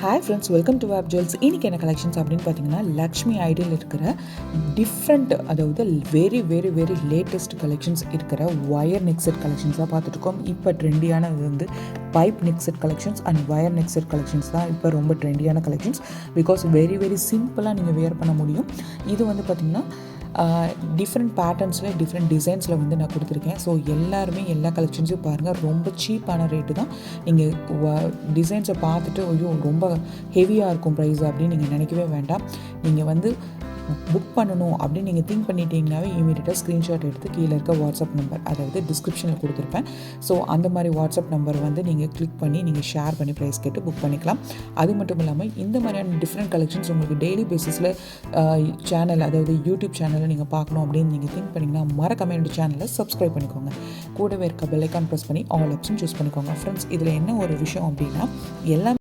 Hi friends, welcome to vape jewels. இன்றைக்கி என்ன collections அப்படின்னு பார்த்தீங்கன்னா, லக்ஷ்மி ஐடியில் இருக்கிற டிஃப்ரெண்ட், அதாவது very very very latest collections இருக்கிற ஒயர் நெக் செட் கலெக்ஷன்ஸாக பார்த்துட்ருக்கோம். இப்போ ட்ரெண்டியானது வந்து pipe neck set collections and wire neck set collections தான் இப்போ ரொம்ப ட்ரெண்டியான கலெக்ஷன்ஸ். பிகாஸ் வெரி வெரி சிம்பிளாக நீங்கள் வியர் பண்ண முடியும். இது வந்து பார்த்திங்கன்னா டிஃப்ரெண்ட் பேட்டர்ன்ஸில் டிஃப்ரெண்ட் டிசைன்ஸில் வந்து நான் கொடுத்துருக்கேன். ஸோ எல்லாருமே எல்லா கலெக்ஷன்ஸையும் பாருங்கள். ரொம்ப சீப்பான ரேட்டு தான். நீங்கள் டிசைன்ஸை பார்த்துட்டு ஐயோ ரொம்ப ஹெவியாக இருக்கும் ப்ரைஸ் அப்படின்னு நீங்கள் நினைக்கவே வேண்டாம். நீங்கள் வந்து புக் பண்ணணும் அப்படின்னு நீங்கள் திங்க் பண்ணிட்டீங்கன்னாவே இமீடியட்டாக ஸ்க்ரீன்ஷாட் எடுத்து கீழே இருக்க வாட்ஸ்அப் நம்பர், அதாவது டிஸ்கிரிப்ஷனில் கொடுத்துருப்பேன். ஸோ அந்த மாதிரி வாட்ஸ்அப் நம்பர் வந்து நீங்கள் கிளிக் பண்ணி நீங்கள் ஷேர் பண்ணி ப்ரைஸ் கேட்டு புக் பண்ணிக்கலாம். அது மட்டும் இல்லாமல் இந்த மாதிரியான டிஃப்ரெண்ட் கலெக்ஷன்ஸ் உங்களுக்கு டெய்லி பேசிஸில் சேனல், அதாவது யூடியூப் சேனலில் நீங்கள் பார்க்கணும் அப்படின்னு நீங்கள் திங்க் பண்ணிங்கன்னா மறக்காம என்னோட சேனலை சப்ஸ்கிரைப் பண்ணிக்கோங்க. கூடவே இருக்க பெல் ஐக்கான் ப்ரெஸ் பண்ணி ஆல் ஆப்ஷன் சூஸ் பண்ணிக்கோங்க. ஃப்ரெண்ட்ஸ், இதில் என்ன ஒரு விஷயம் அப்படின்னா, எல்லாமே